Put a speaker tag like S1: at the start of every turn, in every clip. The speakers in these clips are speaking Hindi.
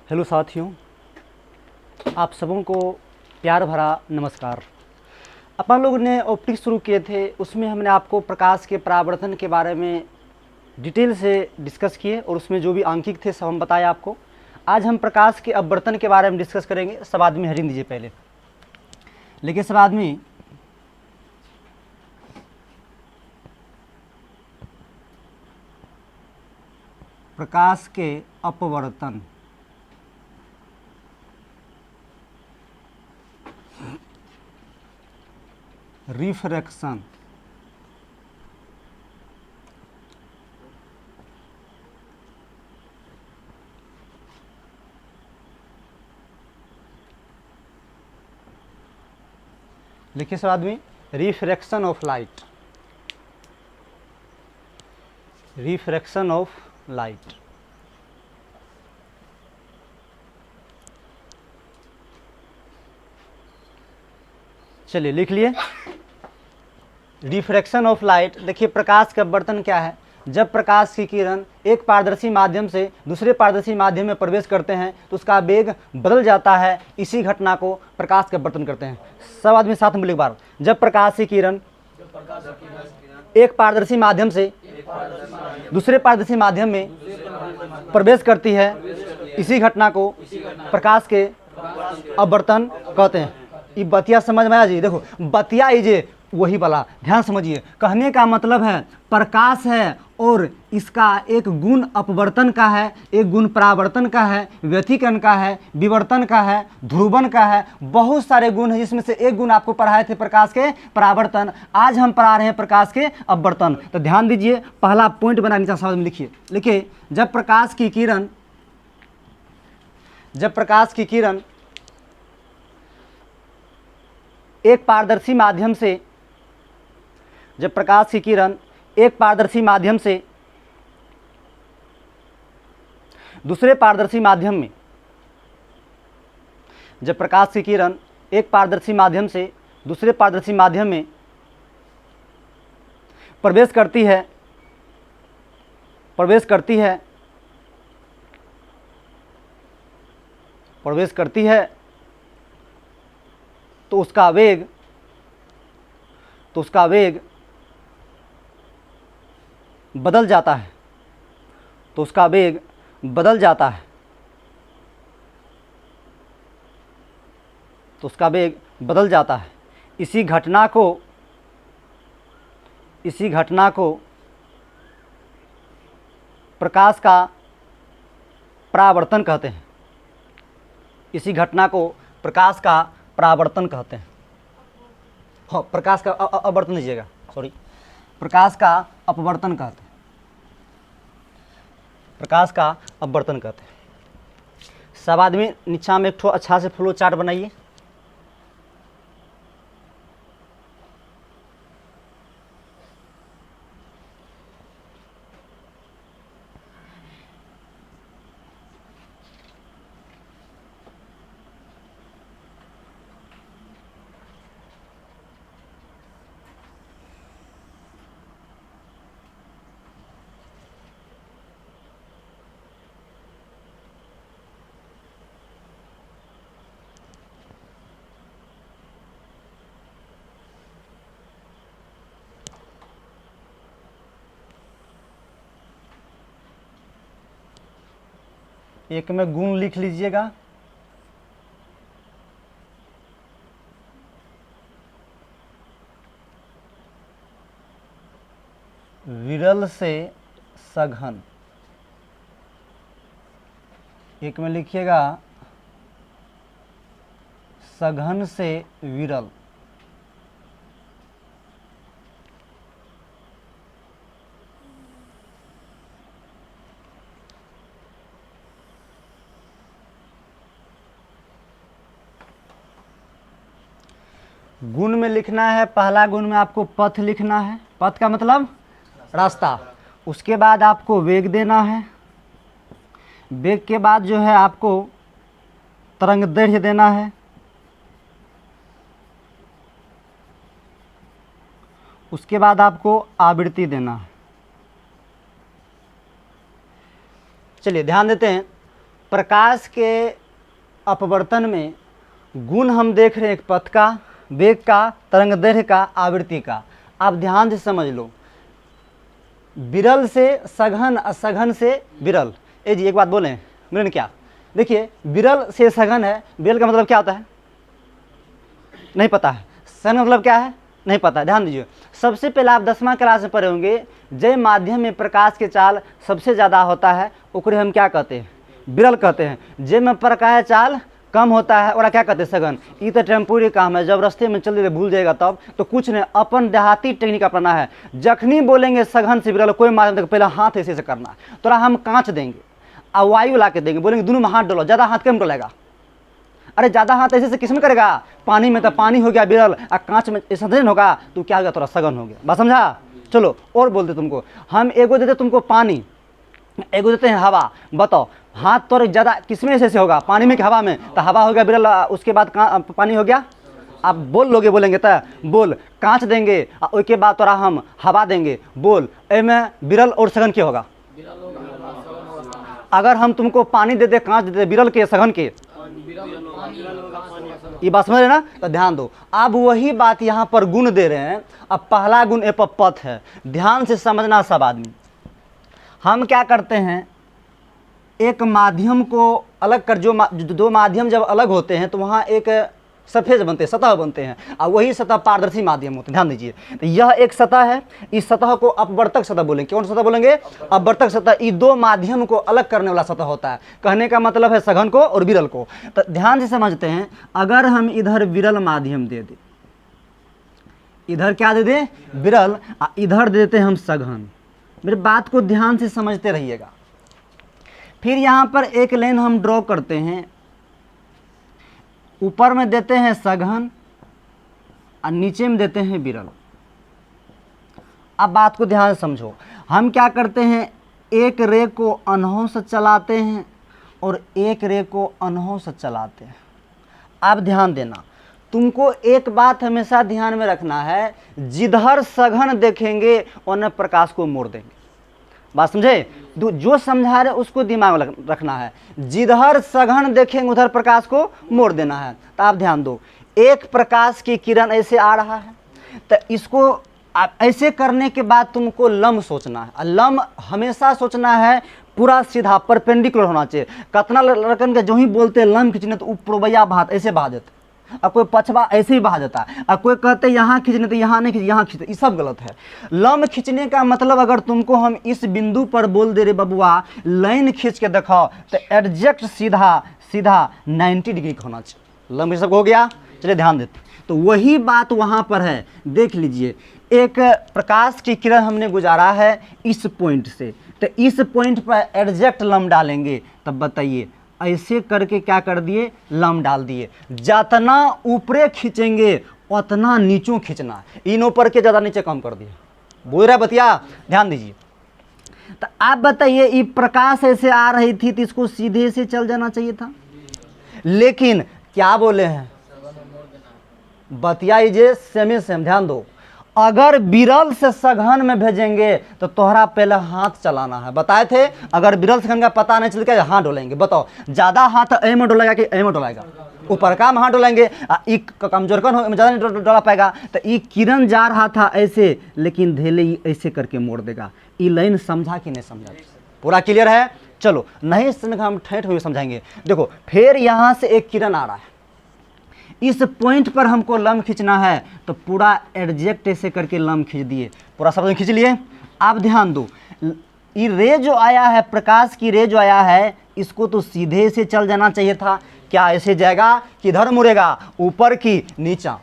S1: हेलो साथियों, आप सबों को प्यार भरा नमस्कार। अपन लोग ने ऑप्टिक्स शुरू किए थे, उसमें हमने आपको प्रकाश के परावर्तन के बारे में डिटेल से डिस्कस किए और उसमें जो भी आंकिक थे सब हम बताए आपको। आज हम प्रकाश के अपवर्तन के बारे में डिस्कस करेंगे। सब आदमी हरिन दीजिए पहले, लेकिन सब आदमी प्रकाश के अपवर्तन रिफ्रैक्शन लिखिए सब आदमी, refraction of light, refraction of light. चलिए लिख लिए, रिफ्रैक्शन ऑफ लाइट। देखिए प्रकाश का अपवर्तन क्या है। जब प्रकाश की किरण एक पारदर्शी माध्यम से दूसरे पारदर्शी माध्यम में प्रवेश करते हैं तो उसका वेग बदल जाता है। इसी घटना को प्रकाश का अपवर्तन कहते हैं। सब आदमी साथ में बोलिए एक बार, जब प्रकाश की किरण एक पारदर्शी माध्यम से दूसरे पारदर्शी माध्यम में प्रवेश करती है, इसी घटना को प्रकाश के अपवर्तन कहते हैं। ये बतिया समझ में आया जी? देखो बतिया ये वही वाला, ध्यान समझिए। कहने का मतलब है प्रकाश है और इसका एक गुण अपवर्तन का है, एक गुण परावर्तन का है, व्यतिकरण का है, विवर्तन का है, ध्रुवन का है। बहुत सारे गुण हैं, जिसमें से एक गुण आपको पढ़ाए थे प्रकाश के परावर्तन। आज हम पढ़ा रहे हैं प्रकाश के अपवर्तन। तो ध्यान दीजिए, पहला पॉइंट बना नीचे शब्द में लिखिए। लिखिए, जब प्रकाश की किरण एक पारदर्शी माध्यम से जब प्रकाश की किरण एक पारदर्शी माध्यम से दूसरे पारदर्शी माध्यम में जब प्रकाश की किरण एक पारदर्शी माध्यम से दूसरे पारदर्शी माध्यम में प्रवेश करती है तो उसका वेग बदल जाता है। इसी घटना को प्रकाश का परावर्तन कहते हैं। हाँ, प्रकाश का अपवर्तन लीजिएगा, सॉरी, प्रकाश का अपवर्तन कहते हैं। सब आदमी नीचा में एक ठो अच्छा से फ्लो चार्ट बनाइए। एक में गुण लिख लीजिएगा, विरल से सघन। एक में लिखिएगा सघन से विरल। गुण में लिखना है, पहला गुण में आपको पथ लिखना है। पथ का मतलब रास्ता। उसके बाद आपको वेग देना है। वेग के बाद जो है आपको तरंग दैर्घ्य देना है। उसके बाद आपको आवृत्ति देना है। चलिए ध्यान देते हैं। प्रकाश के अपवर्तन में गुण हम देख रहे हैं, एक पथ का, वेग का, तरंगदैर्घ्य का, आवृत्ति का। आप ध्यान से समझ लो, विरल से सघन, सघन से विरल। ए जी एक बात बोलें, मैंने क्या, देखिए विरल से सघन है, विरल का मतलब क्या होता है नहीं पता है, सघन मतलब क्या है नहीं पता है। ध्यान दीजिए, सबसे पहले आप 10वां क्लास में पढ़े होंगे, जय माध्यम में प्रकाश के चाल सबसे ज़्यादा होता है ओकरे हम क्या कहते हैं, विरल कहते हैं। जय में प्रकाश चाल कम होता है और क्या कहते हैं, सघन। ये तो टेम्पोरी काम है, जब रास्ते में चल रहे भूल जाएगा तब तो कुछ नहीं, अपन देहाती टेक्निक अपनाना है। जखनी बोलेंगे सघन से विरल कोई माध्यम तक, पहले हाथ ऐसे करना है, थोड़ा हम कांच देंगे और वायु ला के देंगे, बोलेंगे दोनों में हाथ डोलो, ज़्यादा हाथ कम डोलेगा। अरे ज़्यादा हाथ ऐसे से किसमें करेगा, पानी में, तो पानी हो गया विरल, और कांच में संतुलन होगा तो क्या हो गया, थोड़ा सघन हो गया। बात समझा। चलो और बोलते तुमको, हम एगो देते तुमको पानी, एगो देते हैं हवा, बताओ हाथ तो ज़्यादा किसमें ऐसे होगा, पानी में कि हवा में, तो हवा हो गया विरल, उसके बाद पानी हो गया। आप बोल लोगे, बोलेंगे तो बोल कांच देंगे और उसके बाद तोरा हम हवा देंगे, बोल में विरल और सघन क्या होगा। अगर हम तुमको पानी दे दे, कांच दे दे, विरल के सघन के, ये बात समझ रहे ना, तो ध्यान दो। अब वही बात यहाँ पर गुण दे रहे हैं। अब पहला गुण एपपथ है, ध्यान से समझना सब आदमी। हम क्या करते हैं, एक माध्यम को अलग कर, जो दो माध्यम जब अलग होते हैं तो वहाँ एक सरफेस बनते हैं, सतह बनते हैं, और वही सतह पारदर्शी माध्यम होते हैं। ध्यान दीजिए, तो यह एक सतह है, इस सतह को अपवर्तक सतह बोलेंगे। कौन सतह बोलेंगे, अपवर्तक सतह। ये दो माध्यम को अलग करने वाला सतह होता है, कहने का मतलब है सघन को और विरल को। तो ध्यान से समझते हैं, अगर हम इधर विरल माध्यम दे दें, इधर क्या दे दें विरल, इधर दे देते हैं हम सघन। मेरे बात को ध्यान से समझते रहिएगा। फिर यहाँ पर एक लाइन हम ड्रॉ करते हैं, ऊपर में देते हैं सघन और नीचे में देते हैं विरल। अब बात को ध्यान से समझो, हम क्या करते हैं, एक रे को अनहों से चलाते हैं और एक रे को अनहों से चलाते हैं। अब ध्यान देना, तुमको एक बात हमेशा ध्यान में रखना है, जिधर सघन देखेंगे उन्हें प्रकाश को मोड़ देंगे। बात समझे, जो समझा रहे उसको दिमाग में रखना है, जिधर सघन देखेंगे उधर प्रकाश को मोड़ देना है। तो आप ध्यान दो, एक प्रकाश की किरण ऐसे आ रहा है, तो इसको आप ऐसे करने के बाद तुमको लंब सोचना है। लंब हमेशा सोचना है पूरा सीधा परपेंडिकुलर होना चाहिए। कतना लड़कन के जो ही बोलते हैं लंब खींचने तो ऊपरवैया भात ऐसे बहा देते, और कोई पछवा ऐसे ही बहा देता है, और कोई कहते यहाँ खींचने तो यहाँ नहीं खींच, यहाँ खींचते, ये सब गलत है। लंब खींचने का मतलब, अगर तुमको हम इस बिंदु पर बोल दे रे बबुआ लाइन खींच के दिखाओ, तो एग्जैक्ट सीधा सीधा 90 डिग्री का होना चाहिए। लंब सब हो गया, चलिए ध्यान देते। तो वही बात वहाँ पर है, देख लीजिए, एक प्रकाश की किरण हमने गुजारा है इस पॉइंट से, तो इस पॉइंट पर एग्जैक्ट लंब डालेंगे, तब बताइए ऐसे करके क्या कर दिए, लंब डाल दिए। जितना ऊपरे खींचेंगे उतना नीचों खींचना, इन ऊपर के ज़्यादा नीचे कम कर दिए। बोल रहा बतिया, ध्यान दीजिए। तो आप बताइए, ये प्रकाश ऐसे आ रही थी तो इसको सीधे से चल जाना चाहिए था, लेकिन क्या बोले हैं, बतियाइए सेमी सेम। ध्यान दो, अगर विरल से सघन में भेजेंगे तो तोहरा पहले हाथ चलाना है। बताए थे, अगर विरल सघन का पता नहीं चलता हाथ डोलेंगे। बताओ, ज़्यादा हाथ ए में डोलेगा कि ए में डोलेगा, ऊपर का में हाथ डोलेंगे। कमजोर कौन हो, ज़्यादा नहीं डोला पाएगा। तो ये किरण जा रहा था ऐसे, लेकिन धेले ऐसे करके मोड़ देगा। ये लाइन समझा कि नहीं समझा, पूरा क्लियर है। चलो नहीं समझ, हम ठेठ हुए समझाएंगे। देखो, फिर यहाँ से एक किरण आ रहा है, इस पॉइंट पर हमको लंब खींचना है, तो पूरा एडजेक्ट ऐसे करके लंब खींच दिए, पूरा शब्द खींच लिए। आप ध्यान दो, ये रे जो आया है, प्रकाश की रे जो आया है, इसको तो सीधे से चल जाना चाहिए था। क्या ऐसे जाएगा, किधर मुड़ेगा, ऊपर की नीचा।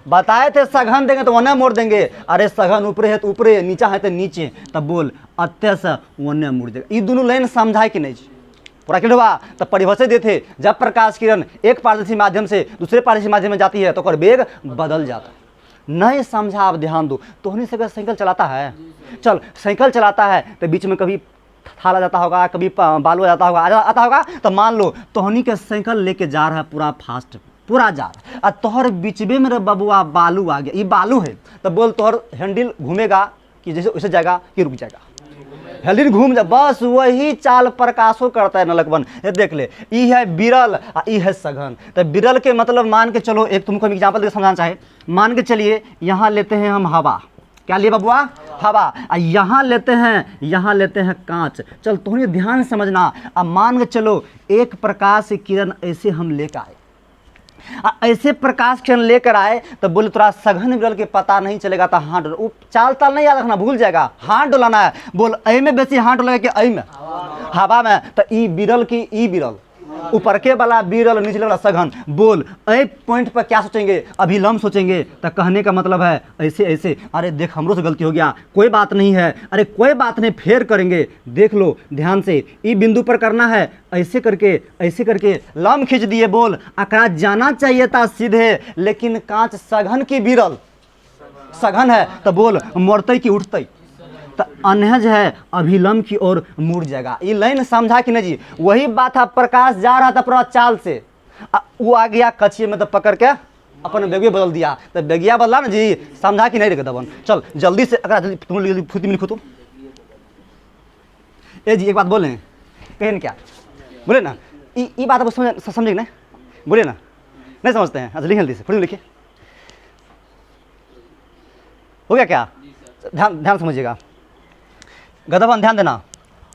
S1: बताए थे सघन देंगे तो वने मोड़ देंगे, अरे सघन ऊपरे है तो ऊपरे, नीचा है तो नीचे, तब बोल अत्य से वने मुड़ जाएगा। ये दोनों लाइन समझाए कि नहीं, पूरा क्लियर हुआ। तब परिभाषा देते, जब प्रकाश किरण एक पारदर्शी माध्यम से दूसरे पारदर्शी माध्यम में जाती है तो कर वेग बदल जाता है। नहीं समझा, आप ध्यान दो। तो से साइकिल चलाता है, चल साइकिल चलाता है तो बीच में कभी थाला जाता होगा, कभी बालू जाता होगा, आता होगा। तो मान लो तोहनी के साइकिल लेके जा रहा है पूरा फास्ट, पूरा जा रहा है, और तोहर बीचबे में बबुआ बालू आ गया, ये बालू है, तो बोल तोहर हैंडल घूमेगा कि जैसे वैसे जाएगा कि रुक जाएगा, हेलिन घूम जा, बस वही चाल प्रकाशो करता है नलकवन। ये देख ले, ई है बिरल आ ई है सघन। तो बिरल के मतलब मान के चलो, एक तुमको हम एग्जाम्पल देकर समझाना चाहे, मान के चलिए यहाँ लेते हैं हम हवा, क्या लिए बबुआ, हवा। यहाँ लेते हैं कांच। चल थोड़ी ध्यान से समझना। अब मान के चलो एक प्रकाश किरण ऐसे हम लेकर आए, ऐसे प्रकाश किरण लेकर आए तो बोले थोड़ा सघन बिरल के पता नहीं चलेगा, तो हाथ डोला, वो चाल ताल नहीं याद रखना, भूल जाएगा, हाथ डोलाना है। बोल ऐ में बेसी हाथ डोलेगा कि ऐ में, हवा में। तो ई बिरल की ई बिरल, ऊपर के वाला बिरल, नीचे वाला सघन। बोल ऐ पॉइंट पर क्या सोचेंगे, अभिलंब सोचेंगे। तो कहने का मतलब है ऐसे ऐसे। अरे देख हमरो से गलती हो गया, कोई बात नहीं है, अरे कोई बात नहीं, फेर करेंगे। देख लो ध्यान से, ई बिंदु पर करना है, ऐसे करके लंब खींच दिए। बोल आंकड़ा जाना चाहिए था सीधे, लेकिन कांच सघन की बिरल, सघन है तो बोल मोड़ते की उठते, तो अनहज है अभिलंब की ओर मुड़ जाएगा। ये लाइन समझा कि नहीं जी। वही बात है, प्रकाश जा रहा था पूरा चाल से, वो आ गया कछिए में तो पकड़ के अपन बेगिया बदल दिया, तो बेगिया बदला ना जी, समझा कि नहीं रे दबन। चल जल्दी से, अगर तुम जल्दी फुर्ती में लिखो तो। ए जी एक बात बोले, कहें क्या बोले ना, ये बात आप समझे ना, बोले ना, नहीं समझते हैं। अच्छा लिखिए जल्दी से, फुर्ती में लिखिए। हो गया क्या, ध्यान समझिएगा, गदबन ध्यान देना,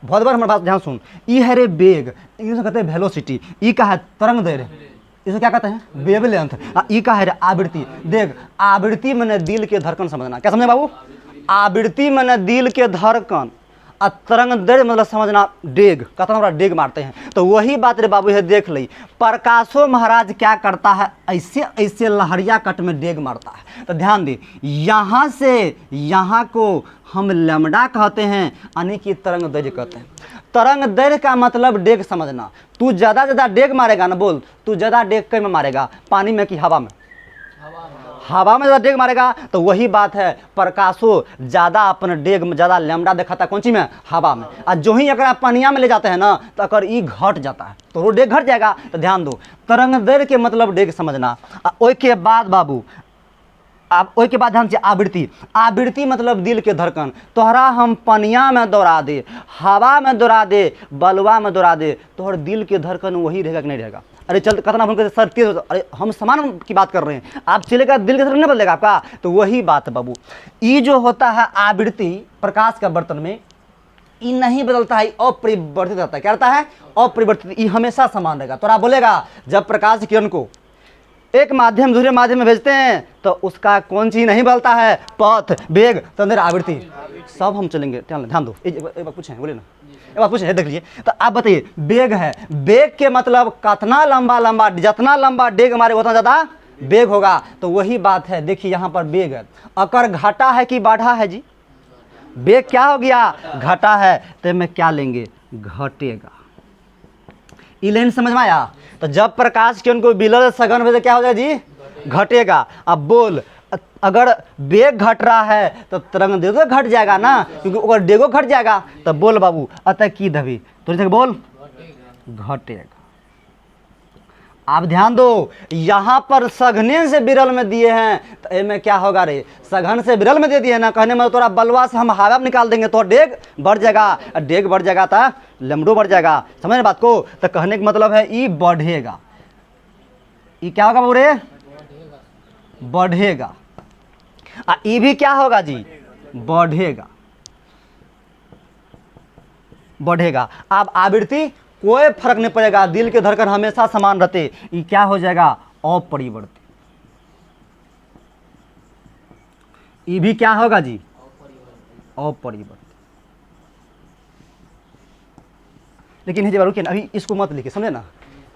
S1: बहुत बार हमारी बात ध्यान सुन। ई है रे बेग, इंग्लिश में कहते हैं वेलोसिटी। ई का है तरंग दैर्घ्य, इसे क्या कहते हैं, वेवलेंथ। ई का है रे आवृत्ति। देख आवृत्ति मैंने दिल के धड़कन समझना, क्या समझे बाबू, आवृत्ति मैंने दिल के धड़कन, और तरंग दैर्घ्य मतलब समझना डेग, कहता हमारा डेग मारते हैं। तो वही बात रे बाबू है, देख ली प्रकाशो महाराज क्या करता है, ऐसे ऐसे लहरिया कट में डेग मारता है। तो ध्यान दे, यहाँ से यहाँ को हम लैम्डा कहते हैं, यानी कि तरंग दैर्घ्य कहते हैं। तरंग दैर्घ्य का मतलब डेग समझना। तू ज़्यादा डेग मारेगा ना, बोल तू ज़्यादा डेग कहीं में मारेगा, पानी में कि हवा में, हवा में ज़्यादा डेग मारेगा। तो वही बात है, प्रकाशो ज़्यादा अपन डेग में ज़्यादा लैम्डा दिखाता है, कौन सी में, हवा में। और जो ही अगर आप पानिया में ले जाते हैं ना, तो अगर ई घट जाता है तो वो डेग घट जाएगा। तो ध्यान दो, तरंग दैर्घ्य के मतलब डेग समझना। ओके बाद बाबू, आप ओई के बाद ध्यान से आवृत्ति। आवृत्ति मतलब दिल के धड़कन। तोहरा हम पनिया में दौड़ा दे, हवा में दौड़ा दे, बलवा में दौड़ा दे, तोहर दिल के धड़कन वही रहेगा कि नहीं रहेगा। अरे चल कहना हम सर तेज, अरे हम समान की बात कर रहे हैं, आप चलेगा दिल के धड़कन नहीं बदलेगा आपका। तो वही बात बाबू, ये जो होता है आवृत्ति प्रकाश का बर्तन में, ये नहीं बदलता है, अपरिवर्तित रहता है। क्या रहता है, अपरिवर्तित, ये हमेशा समान रहेगा। तो आप बोलेगा जब प्रकाश किरण को एक माध्यम दूसरे माध्यम में भेजते हैं तो उसका कौन चीज नहीं बदलता है, पथ, वेग, तंत्र, आवृत्ति, सब हम चलेंगे। ध्यान दो, एक बात पूछें, बोले ना, एक बात पूछें, देख लीजिए। तो आप बताइए, वेग है, वेग के मतलब कितना लंबा, जितना लंबा डेग मारे उतना ज़्यादा वेग होगा। तो वही बात है, देखिए यहाँ पर वेग है, अगर घटा है कि बढ़ा है जी, वेग क्या हो गया, घटा है, तो मैं क्या लेंगे, घटेगा। ई लाइन समझ में आया। तो जब प्रकाश किरण को बिरल सघन में क्या हो जाएगा जी, घटेगा। अब बोल अगर वेग घट रहा है तो तरंग दैर्घ्य घट जाएगा ना, क्योंकि अगर डेगो घट जाएगा। तो बोल बाबू अतः की दबी, तो बोल घटेगा। आप ध्यान दो, यहाँ पर सघने से बिरल में दिए हैं, तो इनमें क्या होगा रे, सघन से बिरल में दे दिए ना, कहने में तोरा बलवा से हम हवा में निकाल देंगे तो डेग बढ़ जाएगा, डेग बढ़ जाएगा तो लैम्डो बढ़ जाएगा। समझ बात को। तो कहने का मतलब है ई बढ़ेगा, ई क्या होगा बाबू रे, बढ़ेगा। ई भी क्या होगा जी, बढ़ेगा, बढ़ेगा। अब आवृत्ति कोई फर्क नहीं पड़ेगा, दिल के धड़कन हमेशा समान रहते, ये क्या हो जाएगा, अपरिवर्तित। ये भी क्या होगा जी, अपरिवर्तित। लेकिन ये रुकिए, अभी इसको मत लिखिए, समझे ना,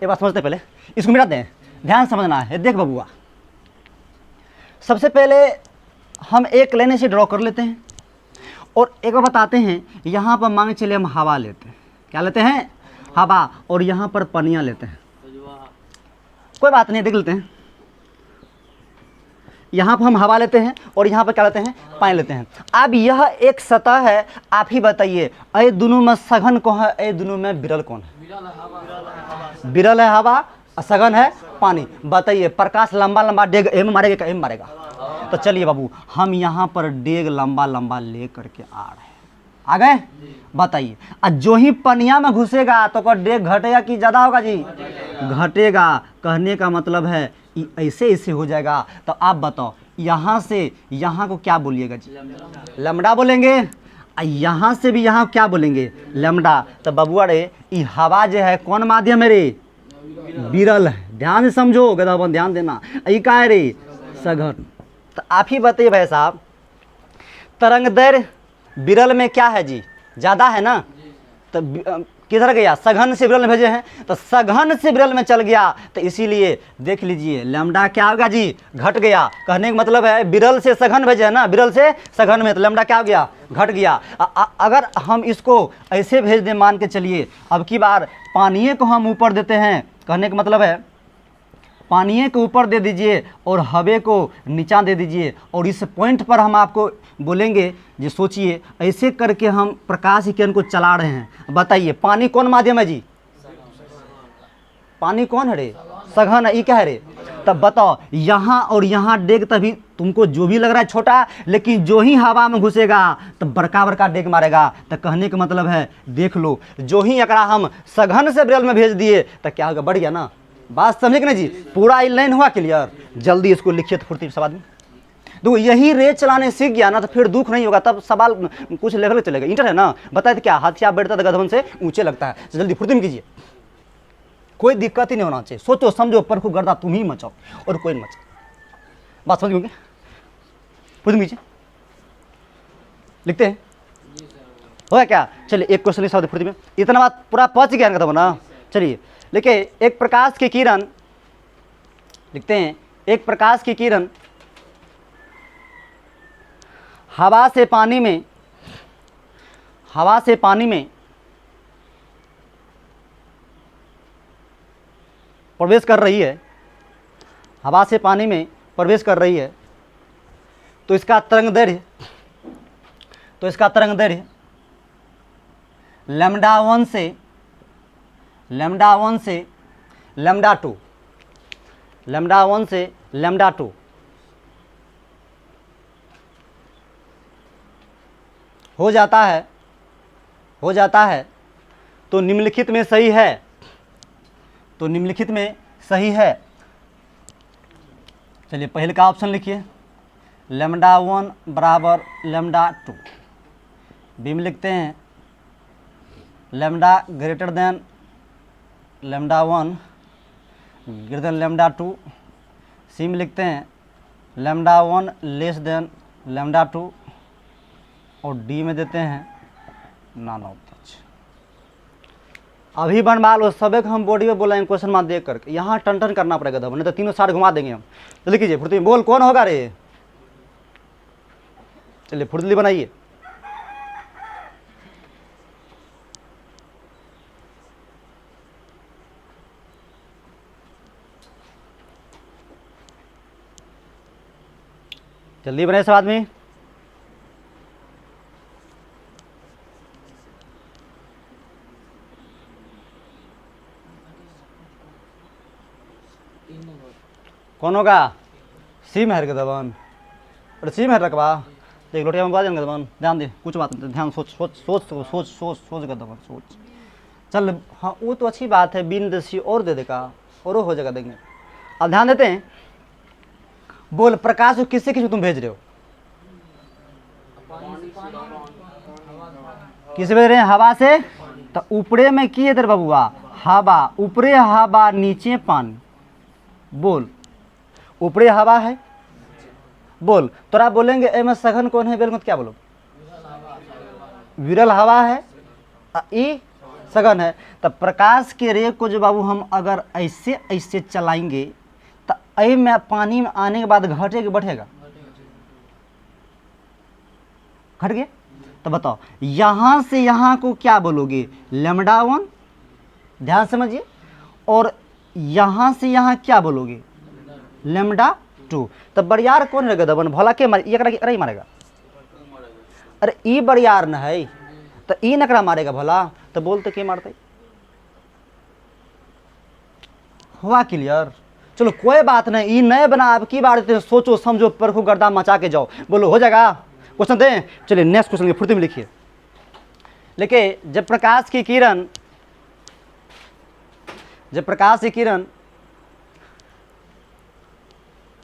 S1: एक बात समझते पहले, इसको मिटाते हैं, ध्यान समझना है। देख बबुआ, सबसे पहले हम एक लाइन से ड्रॉ कर लेते हैं और एक बार बताते हैं। यहाँ पर मांगे चलिए हम हवा लेते हैं, क्या लेते हैं, हवा, और यहाँ पर पनिया लेते हैं, कोई बात नहीं, देख लेते हैं। यहाँ पर हम हवा लेते हैं और यहाँ पर क्या लेते हैं, पानी लेते हैं। अब यह एक सतह है, आप ही बताइए, ए दोनों में सघन कौन है, ए दोनों में बिरल कौन है, बिरल है हवा, सघन है पानी। बताइए प्रकाश लंबा लंबा डेग एम मारेगा क्या, एम मारेगा। तो चलिए बाबू, हम यहाँ पर डेग लंबा लंबा ले करके आ रहे हैं, आ गए? बताइए, और जो ही पनिया में घुसेगा तो का डेग घटेगा कि ज़्यादा होगा जी? घटेगा। कहने का मतलब है ऐसे ऐसे हो जाएगा। तो आप बताओ, यहाँ से यहाँ को क्या बोलिएगा जी? लैम्डा बोलेंगे। यहाँ से भी यहाँ क्या बोलेंगे? लैम्डा। तो बबुआ रे, ये हवा जो है कौन माध्यम है रे? विरल है। ध्यान से समझो गदावन, ध्यान देना। ये क्या है रे? सघन। तो आप ही बताइए भाई साहब, तरंग दैर्घ्य विरल में क्या है जी? ज़्यादा है ना? तो किधर गया? सघन से विरल में भेजे हैं, तो सघन से विरल में चल गया। तो इसीलिए देख लीजिए, लैम्डा क्या होगा जी? घट गया। कहने का मतलब है विरल से सघन भेजे है ना, विरल से सघन में, तो लैम्डा क्या हो गया? घट गया। अगर हम इसको ऐसे भेज दें, मान के चलिए अब की बार पानी को हम ऊपर देते हैं, कहने का मतलब है पानी को ऊपर दे दीजिए और हवे को नीचा दे दीजिए, और इस पॉइंट पर हम आपको बोलेंगे जी सोचिए, ऐसे करके हम प्रकाश किरण को चला रहे हैं। बताइए, पानी कौन माध्यम है जी? पानी कौन है रे? सघन है। ये क्या है रे? तब बताओ, यहाँ और यहाँ डेग, तभी तुमको जो भी लग रहा है छोटा, लेकिन जो ही हवा में घुसेगा तो बड़का बड़का डेग मारेगा। तो कहने का मतलब है देख लो, जो ही अगर हम सघन से विरल में भेज दिए तो क्या होगा? बढ़ गया ना। बात समझे कि नहीं जी? पूरा लाइन हुआ क्लियर? जल्दी इसको लिखिए तो फुर्ती से आदमी। देखो, यही रेत चलाने सीख गया ना तो फिर दुख नहीं होगा, तब सवाल कुछ लेवल चलेगा। इंटर है ना? बताए तो क्या हथिया बैठता तो गधवन से ऊंचे लगता है। जल्दी फुर्ती में कीजिए, कोई दिक्कत ही नहीं होना चाहिए। सोचो समझो, परखो, गर्दा तुम ही मचाओ और कोई नहीं मचाओ। बात समझ गए? फुर्ती में कीजिए, लिखते हैं। होगा क्या? चलिए एक क्वेश्चन लिखा फुर्ती में। इतना बात पूरा पहुंच गया था ना? चलिए लिखिए, एक प्रकाश की किरण, लिखते हैं, एक प्रकाश की किरण हवा से पानी में, हवा से पानी में प्रवेश कर रही है, हवा से पानी में प्रवेश कर रही है, तो इसका तरंग दैर्घ्य, तो इसका तरंग दैर्घ्य लैम्डा 1 से लैम्डा 1 से लैम्डा 2, लैम्डा 1 से लैम्डा 2 हो जाता है, हो जाता है। तो निम्नलिखित में सही है, तो निम्नलिखित में सही है। चलिए पहले का ऑप्शन लिखिए, लैम्डा 1 बराबर लैम्डा 2। बी में लिखते हैं lambda greater than lambda 1 greater than lambda 2। सी में लिखते हैं लैम्डा 1 लेस देन लैम्डा 2, और डी में देते हैं नॉन ऑफ दैट। अभी बनवा लो सबक, हम बॉडी में बोलेंगे क्वेश्चन मार्क देख करके। यहाँ टन टन करना पड़ेगा दब, नहीं तो तीनों साइड घुमा देंगे हम। तो लिखिए फुर्ती में, बोल कौन होगा रे? चलिए फुर्ती बनाइए। जल्दी बनाए सब आदमी। कौन होगा? सी में है गदवन, अरे सी में है रकबा। देख लोटिया में बात गदवन, ध्यान दे, कुछ बात नहीं, ध्यान सोच सोच सोच सोच सोच सोच गदवन सोच। चल हाँ वो तो अच्छी बात है, बिन देसी और दे देगा और हो जाएगा, देंगे। अब ध्यान देते हैं, बोल प्रकाश को किससे किस तुम भेज रहे हो? किसे भेज रहे हैं? हवा से। तो ऊपरे में की इधर बबुआ? हवा। ऊपरे हवा नीचे पानी। बोल ऊपरे हवा है, बोल तोरा बोलेंगे एम सघन कौन है? बेल मत क्या बोलो? विरल हवा है, ई सघन है। तब प्रकाश के रे को जो बाबू हम अगर ऐसे ऐसे चलाएंगे तो ऐ में पानी में आने के बाद घटेगा बढ़ेगा? घट गया। तो बताओ यहाँ से यहाँ को क्या बोलोगे? लैम्डा 1, ध्यान समझिए, और यहाँ से यहाँ क्या बोलोगे? लैम्डा 2। तब बरियार कौन रहेगा दबन? भला के मारे? ये मारेगा? अरे ई बरियार न है, तो ई नकरा मारेगा भला, तो बोलते के मारते? हुआ क्लियर? चलो कोई बात नहीं, ई नए बना, अब की बार सोचो समझो, परखो, गर्दा मचा के जाओ। बोलो हो जाएगा? क्वेश्चन दें? चलिए नेक्स्ट क्वेश्चन फुर्ती में लिखिए। देखिए जब प्रकाश की किरण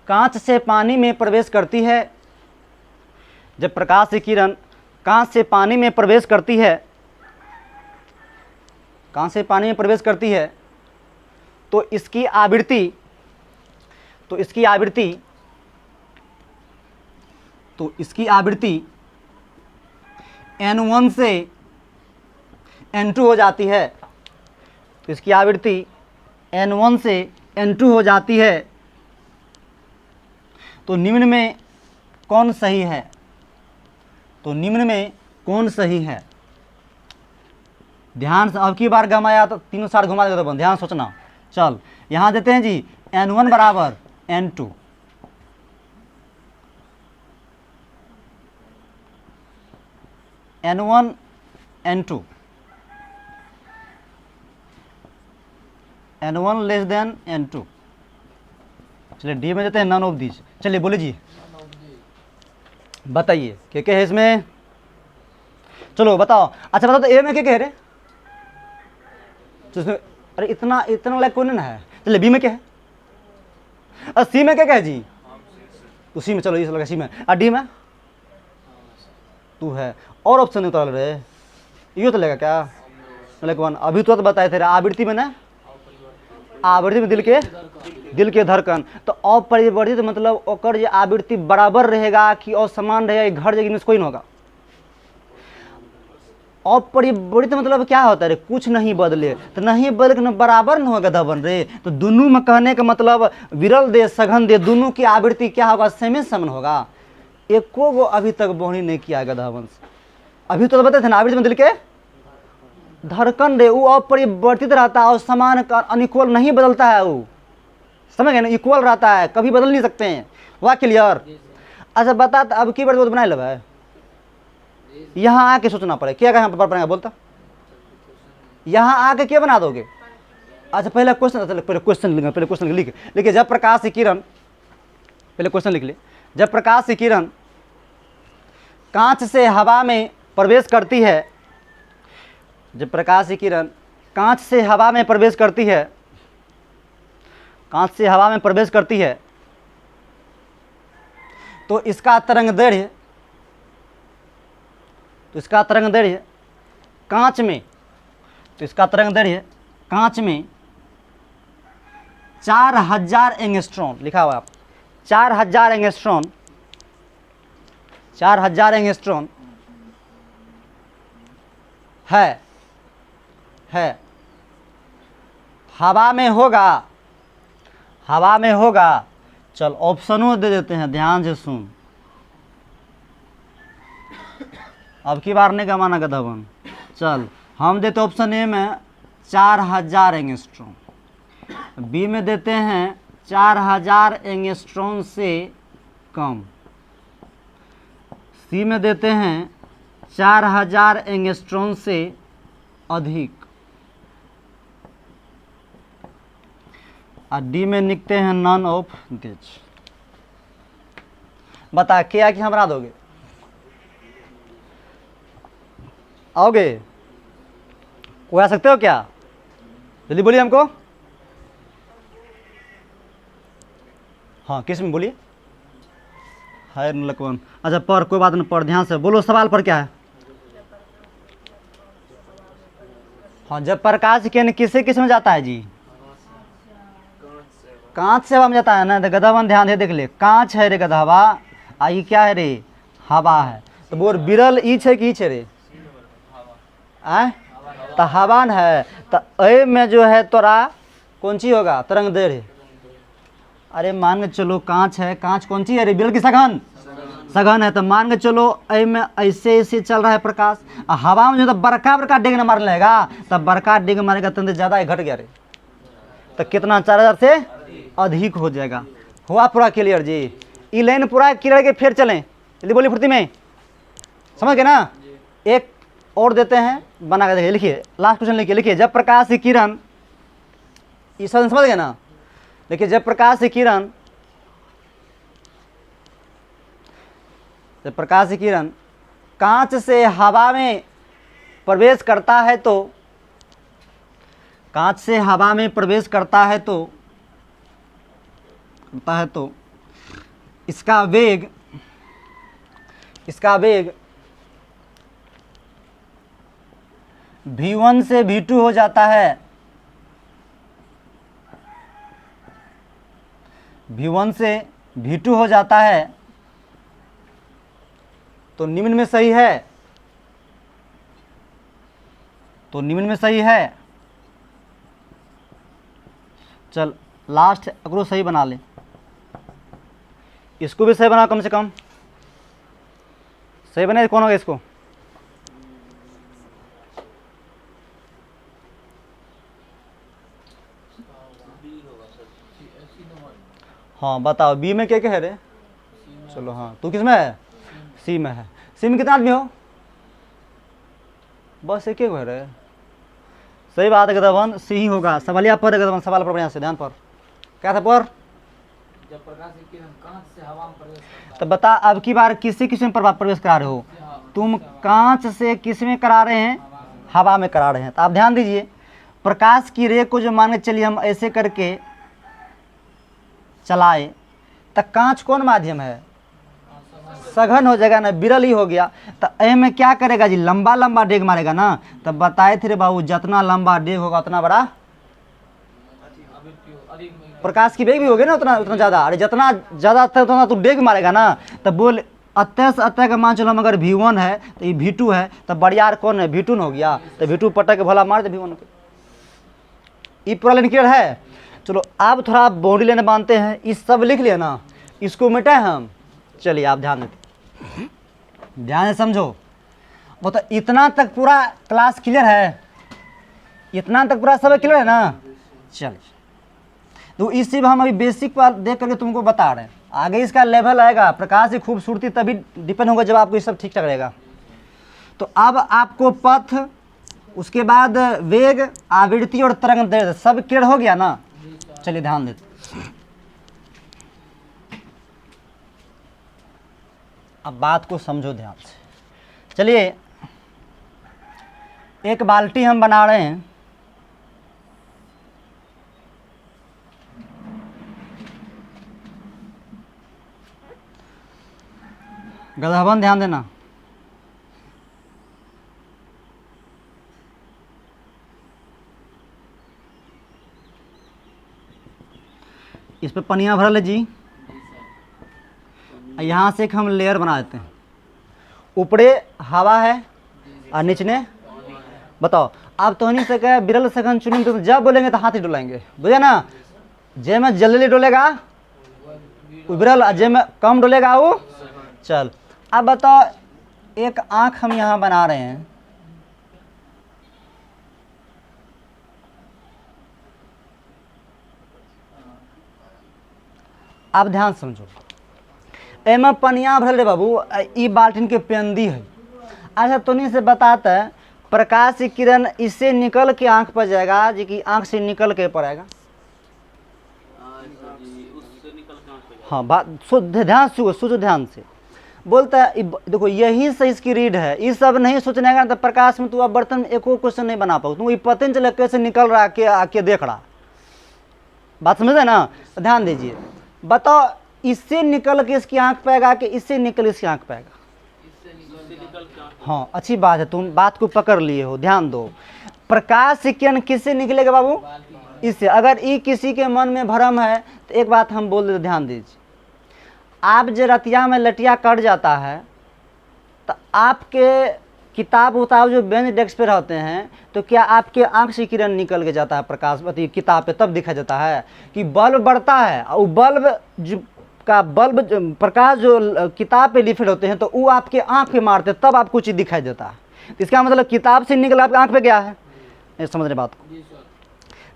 S1: कांच से पानी में प्रवेश करती है, जब प्रकाश की किरण कांच से पानी में प्रवेश करती है, कांच से पानी में प्रवेश करती है, तो इसकी आवृत्ति n1 से n2 हो जाती है। तो इसकी आवृत्ति n1 से n2 हो जाती है। तो निम्न में कौन सही है? ध्यान से, अब की बार घुमाया तो तीनों साइड घुमा देगा, तो ध्यान सोचना। चल यहाँ देते हैं जी n1 बराबर n2, n1 n2, n1 less than n2। चलिए डी में देते हैं नन ऑफ दीज। चलिए बोले जी, बताइए क्या है इसमें? चलो बताओ। अच्छा बताओ तो ए में क्या कह रहे? तो इसमें अरे इतना लाइक कौन ना है। चलिए बी में क्या है? और सी में क्या है जी? उसी में, चलो ये लगा सी में। और डी में तू है, और ऑप्शन नहीं उतार रहे, ये तो लेगा क्या? लाइक वन अभी तो बताए थे आवृत्ति में ना, आवृत्ति में दिल के धड़कन। तो अपरिवर्तित मतलब ओकर ये आवृत्ति बराबर रहेगा कि असमान रहेगा, घट जाएगी, कोई नहीं होगा। अपरिवर्तित मतलब क्या होता है रे? कुछ नहीं बदले, तो नहीं बदले न बराबर न होगा धवन रे। तो दोनों में कहने का मतलब विरल दे सघन दे, दोनों की आवृत्ति क्या होगा? सेमे समान होगा। एको वो अभी तक बोहनी नहीं किया गया धवन से। अभी तो बताए थे ना, आवृत्ति में दिल के धड़कन रे, वो अपरिवर्तित रहता है और समान का अनइक्वल नहीं बदलता है। वो समझ गए ना, इक्वल रहता है, कभी बदल नहीं सकते हैं। वाह क्लियर? अच्छा बता, अब की बार बनाए लब है, यहाँ आके सोचना पड़े क्या यहाँ पर पड़ेगा बोलता, यहाँ आके क्या बना दोगे? अच्छा पहले क्वेश्चन लिखिए। जब प्रकाश की किरण, पहले क्वेश्चन लिख ले। जब प्रकाश की किरण कांच से हवा में प्रवेश करती है, जब प्रकाश की किरण कांच से हवा में प्रवेश करती है, कांच से हवा में प्रवेश करती है, तो इसका तरंग दैर्ध्य कांच में, तो इसका तरंग दैर्ध्य कांच में 4000 एंगस्ट्रॉम लिखा हुआ आप, 4000 एंगस्ट्रॉम, 4000 एंगस्ट्रॉम है। हवा में होगा। चल ऑप्शनों दे देते हैं, ध्यान से सुन। अब की बार नहीं गमाना का धवन। चल हम देते ऑप्शन ए में 4000 एंगस्ट्रॉम, बी में देते हैं 4000 एंगस्ट्रॉम से कम, सी में देते हैं 4000 एंगस्ट्रॉम से अधिक, और डी में लिखते हैं नन ऑफ दिस। बता क्या कि हम बना दोगे? आओगे? वो आ सकते हो क्या? जल्दी बोलिए हमको। हाँ किस में बोलिए? हाय लकवन। अच्छा पर कोई बात नहीं, पर ध्यान से बोलो। सवाल पर क्या है? हाँ जब प्रकाश किरण किस में जाता है जी? कांच से हवा में जाता है ना। गधावन ध्यान दे, देख ले, कांच है रे गधावा, आ ये क्या है रे? हवा है। तो बोल बिरल ई है कि ई है रे? आए तो हवा है, तो ए में जो है तोरा कौन सी होगा? तरंग दैर्ध्य। अरे मान के चलो कांच है, कांच कौन सी है रे? बिरल की सघन है। तो मान के चलो ए में ऐसे चल रहा है प्रकाश, हवा में जो तो बड़का डिग न मारने लगेगा, तब बड़का डिग मारेगा तो ज्यादा घट गया रे, तो कितना 4000 से अधिक हो जाएगा। हुआ पूरा क्लियर जी? ई लाइन पूरा क्लियर के फिर चलें, जल्दी बोलिए फुर्ती में, समझ गए ना? एक और देते हैं बना के देखिए, लिखिए लास्ट क्वेश्चन लिखिए। जब प्रकाश की किरण, ये समझ गए ना? देखिए जब प्रकाश की किरण कांच से हवा में प्रवेश करता है तो कांच से हवा में प्रवेश करता है तो इसका वेग v1 से v2 हो जाता है। v1 से v2 हो जाता है तो निम्न में सही है, चल लास्ट अगर सही बना ले, इसको भी सही बना, कम से कम सही बने। कौन होगा इसको? हाँ बताओ, बी में क्या क्या है रे? चलो हाँ, तू किस में है? सी में है। सी में कितना आदमी हो? बस एक है रे। सही बात है गदवन, सी ही होगा। सवालिया पर गदवन, सवाल पर बढ़िया से ध्यान पर। क्या था पर?
S2: जब प्रकाश की किरण कांच से हवा में प्रवेश करता है।
S1: तो बता, अब की बार किस में प्रवेश करा रहे हो? तुम कांच से किस में करा रहे हैं? हवा में करा रहे हैं। तो आप ध्यान दीजिए, प्रकाश की रे को जो मान के चलिए हम ऐसे करके चलाए तो कांच कौन माध्यम है? सघन हो जाएगा ना, विरल ही हो गया। तो ए में क्या करेगा जी? लंबा लंबा डेग मारेगा ना। तो बताए थे रे बाबू, जितना लंबा डेग होगा उतना बड़ा प्रकाश की वेग भी होगी ना, उतना ज़्यादा। अरे जितना ज़्यादा उतना तू डेग मारेगा ना। तो बोल अतः से अतः का मान चलो हम अगर v1 है तो ये v2 है, तो बड़ियार कौन है? v2 हो गया। तो v2 पटक के भला मार दे v1 के। ये पूरा लाइन क्लियर है? चलो अब थोड़ा बॉडी लेने बांधते हैं। इस सब लिख लिया ना, इसको मिटाए हम। चलिए आप ध्यान देते, ध्यान से समझो। वो तो इतना तक पूरा क्लास क्लियर है, इतना तक पूरा सब क्लियर है ना? चलिए, तो इसी हम अभी बेसिक पर देख करके तुमको बता रहे हैं। आगे इसका लेवल आएगा, प्रकाश की खूबसूरती तभी डिपेंड होगा जब आपको ये सब ठीक ठाक रहेगा। तो अब आपको पथ, उसके बाद वेग, आवृत्ति और तरंग दैर्ध्य सब क्लियर हो गया ना? चलिए ध्यान देते, अब बात को समझो ध्यान से। चलिए, एक बाल्टी हम बना रहे हैं। गदहबन ध्यान देना। इस पे पनिया भरल है जी। यहाँ से एक हम लेयर बना देते हैं। ऊपरे हवा है और नीचे बताओ। आप तो नहीं सके बिरल सघन चुनी, तो जब बोलेंगे तो हाथ ही डोलाएंगे, बुझे ना? जे में जल्दी डोलेगा वो बिरल, जे में कम डोलेगा वो चल। अब बताओ, एक आँख हम यहाँ बना रहे हैं। आप ध्यान समझो, एम पनिया भरल रे बाबू, ई बाल्टीन के पेंदी है। अच्छा तो नहीं से बताता है, प्रकाश की किरण इससे निकल के आँख पर जाएगा, जो कि आँख से निकल के पड़ेगा। हाँ बात शुद्ध ध्यान से, शुद्ध ध्यान से बोलता है। देखो यही से इसकी रीड है, ये सब नहीं सोचने का। तो प्रकाश में तू अब बर्तन में एको क्वेश्चन नहीं बना पाओ, तुम ये पता नहीं चले कैसे निकल रहा है, आके देख रहा। बात समझे ना? ध्यान दीजिए, बताओ इससे निकल के इसकी आंख पे आएगा कि इससे निकल इसकी आंख पे आएगा? हाँ अच्छी बात है, तुम बात को पकड़ लिए हो। ध्यान दो, प्रकाश से किरण किससे निकलेगा बाबू? इससे। अगर ये किसी के मन में भ्रम है तो एक बात हम बोल देते, ध्यान दीजिए। आप जो रतिया में लटिया कट जाता है तो आपके किताब उताब जो बेंच डेस्क पे रहते हैं, तो क्या आपके आंख से किरण निकल के जाता है प्रकाश किताब पे? तब दिखा जाता है कि बल्ब बढ़ता है, और बल्ब जो का बल्ब प्रकाश जो किताब पे लिखे होते हैं तो वो आपके आंख पे मारते, तब आपको चीज़ दिखाई देता है। इसका मतलब किताब से निकल आपके आंख पे गया है। समझ रहे बात को?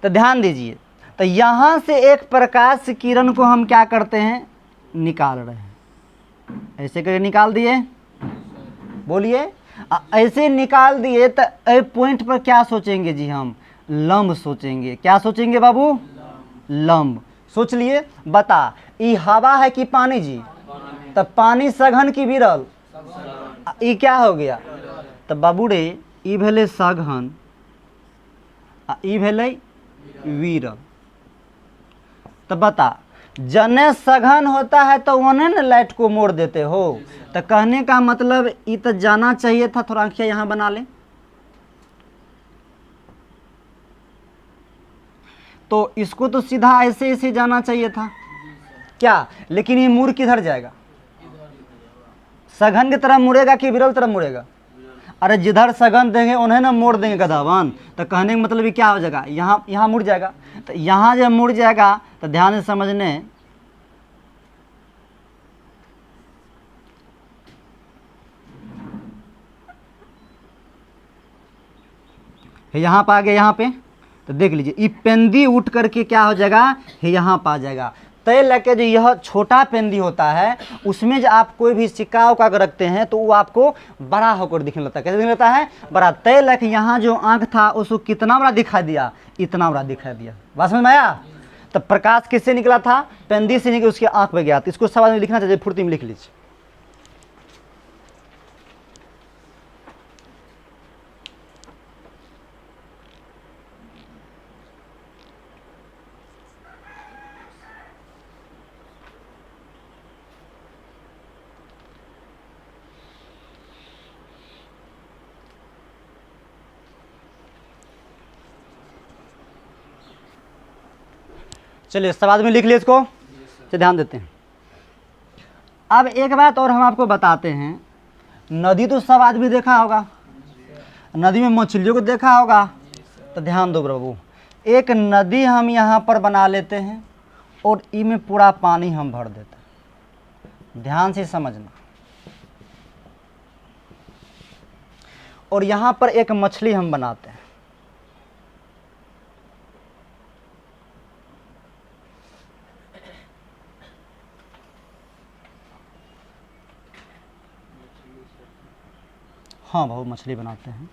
S1: तो ध्यान दीजिए, तो यहाँ से एक प्रकाश किरण को हम क्या करते हैं? निकाल रहे हैं। ऐसे करके निकाल दिए, बोलिए। ऐसे निकाल दिए तो ए पॉइंट पर क्या सोचेंगे जी? हम लंब सोचेंगे। क्या सोचेंगे बाबू? लंब सोच लिए। बता, ये हवा है कि पानी जी? तब पानी सघन की विरल? ये क्या हो गया? तब बाबू रे ई भेले सघन आ ई भेले विरल। तो बता, जने सघन होता है तो वने न लाइट को मोड़ देते हो। तो कहने का मतलब ये तो जाना चाहिए था, थोड़ा आंखिया यहाँ बना ले। तो इसको तो सीधा ऐसे ऐसे जाना चाहिए था क्या, लेकिन ये मुड़ किधर जाएगा? सघन की तरफ मुड़ेगा कि विरल तरफ मुड़ेगा? अरे जिधर सघन देंगे उन्हें ना मोड़ देंगे गधावान। तो कहने का मतलब ये क्या हो जाएगा, यहाँ मुड़ जाएगा। तो यहाँ जब मुड़ जाएगा तो ध्यान से समझने, यहाँ पर आ गया, यहाँ पे तो देख लीजिए ये पेंदी उठ करके क्या हो जाएगा, यहाँ पा जाएगा। तय लेके जो यह छोटा पेंदी होता है उसमें जो आप कोई भी सिक्का उक्का रखते हैं तो वो आपको बड़ा होकर दिखने लगता है। कैसे दिखने लगता है? बड़ा। तय लेके यहाँ जो आंख था उसको कितना बड़ा दिखाई दिया, इतना बड़ा दिखाई दिया। बात समझ में आया? तब प्रकाश किससे निकला था? पेंदी से निकल उसकी आंख पे गया। तो इसको सवाल में लिखना चाहिए, फुर्ती में लिख लीजिए। चलिए सवाल में लिख लिए इसको, तो ध्यान देते हैं। अब एक बात और हम आपको बताते हैं, नदी तो सब आदमी देखा होगा, नदी में मछलियों को देखा होगा। तो ध्यान दो प्रभु, एक नदी हम यहाँ पर बना लेते हैं और इनमें पूरा पानी हम भर देते हैं। ध्यान से समझना। और यहाँ पर एक मछली हम बनाते हैं। हाँ बहुत मछली बनाते हैं।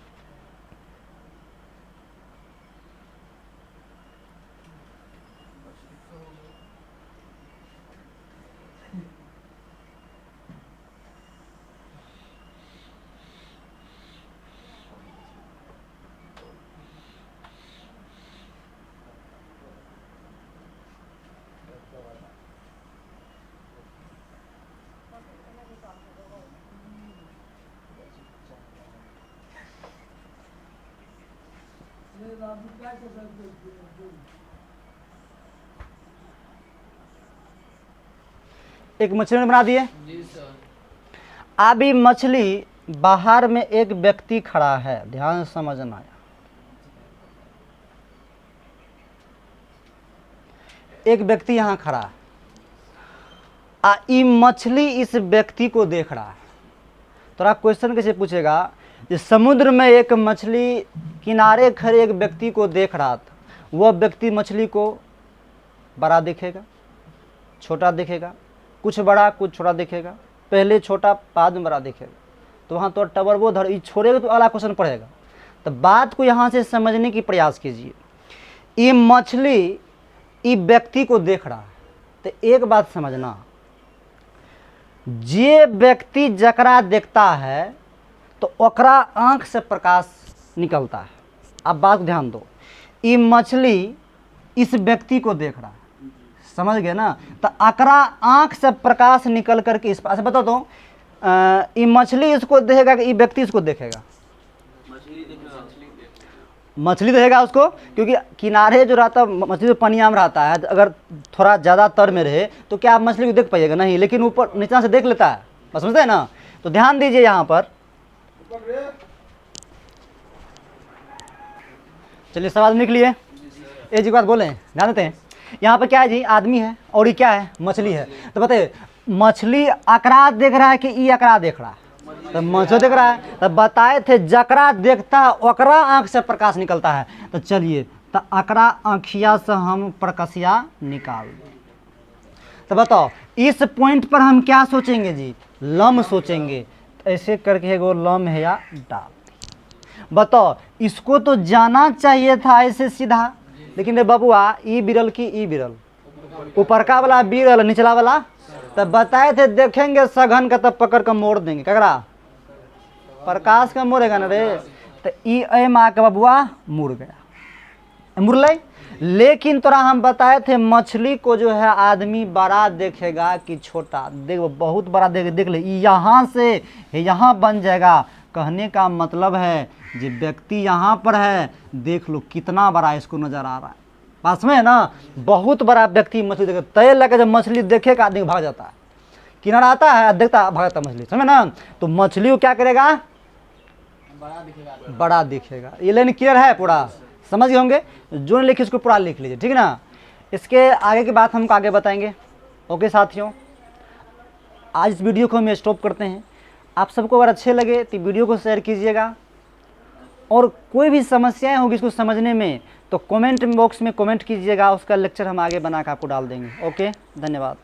S1: एक मछली बना दिए।
S2: जी सर।
S1: अभी मछली बाहर में एक व्यक्ति खड़ा है, ध्यान से समझना है। एक व्यक्ति यहाँ खड़ा है, ये मछली इस व्यक्ति को देख रहा है। तो आप क्वेश्चन कैसे पूछेगा, कि समुद्र में एक मछली किनारे खड़े एक व्यक्ति को देख रहा था, वह व्यक्ति मछली को बड़ा दिखेगा, छोटा दिखेगा, कुछ बड़ा कुछ छोटा दिखेगा, पहले छोटा बाद में बड़ा दिखेगा। तो वहाँ तो टबरबो धर ये छोड़ेगा तो अगला क्वेश्चन पड़ेगा। तो बात को यहाँ से समझने की प्रयास कीजिए। ये मछली ये व्यक्ति को देख रहा है। तो एक बात समझना, जे व्यक्ति जकरा देखता है तो ओकरा आँख से प्रकाश निकलता है। अब बात ध्यान दो, ये मछली इस व्यक्ति को देख रहा है, समझ गए ना? तो अकरा आँख से प्रकाश निकल करके इस पास, बता दो ये मछली इसको देखेगा कि ये व्यक्ति इसको देखेगा? मछली देखेगा उसको, क्योंकि किनारे जो रहता मछली तो पनिया में रहता है, अगर थोड़ा ज़्यादा तर में रहे तो क्या आप मछली को देख पाइएगा? नहीं, लेकिन ऊपर नीचा से देख लेता है। बस समझते हैं ना? तो ध्यान दीजिए यहाँ पर। चलिए सवाल लिख लिए। एक जी बात बोले, ध्यान देते हैं। यहाँ पर क्या है जी, आदमी है और ये क्या है, मछली है। तो बताइए मछली अकरा देख रहा है कि ये अकरा देख रहा है? तो मछली देख रहा है। तो बताए थे जकरा देखता है ओकरा आँख से प्रकाश निकलता है। तो चलिए, तो अकरा आँखिया से हम प्रकाशिया निकाल दें। तो बताओ इस पॉइंट पर हम क्या सोचेंगे जी, लम सोचेंगे। तो ऐसे करके एगो लम है या डाल। बताओ इसको तो जाना चाहिए था ऐसे सीधा, लेकिन रे बबुआ ई बिरल की ई बिरल, ऊपर का वाला बिरल निचला वाला। तब बताए थे देखेंगे सघन का तब पकड़ कर मोड़ देंगे, ककरा? प्रकाश का मोड़ेगा ना रे। तो ई ए माँ के बबुआ मुड़ गया, मुरले। लेकिन तोरा हम बताए थे मछली को जो है आदमी बड़ा देखेगा कि छोटा, देख बहुत बड़ा देख ले, यहाँ से यहाँ बन जाएगा। कहने का मतलब है जो व्यक्ति यहाँ पर है, देख लो कितना बड़ा इसको नजर आ रहा है, पास में है ना, बहुत बड़ा व्यक्ति मछली देखे, तय लगे जब मछली देखेगा आदमी भाग जाता है, किनारा आता है देखता भाग जाता मछली, समझे ना। तो मछली को क्या करेगा,
S2: बड़ा दिखेगा।
S1: बड़ा दिखेगा। ये लाइन क्लियर है, पूरा समझ गए होंगे। जो नहीं लिखे उसको पूरा लिख लीजिए, ठीक है ना। इसके आगे की बात हमको आगे बताएंगे। ओके साथियों, आज इस वीडियो को हम स्टॉप करते हैं। आप सबको अगर अच्छे लगे तो वीडियो को शेयर कीजिएगा, और कोई भी समस्याएं होगी इसको समझने में तो कमेंट बॉक्स में कमेंट कीजिएगा, उसका लेक्चर हम आगे बना कर आपको डाल देंगे। ओके, धन्यवाद।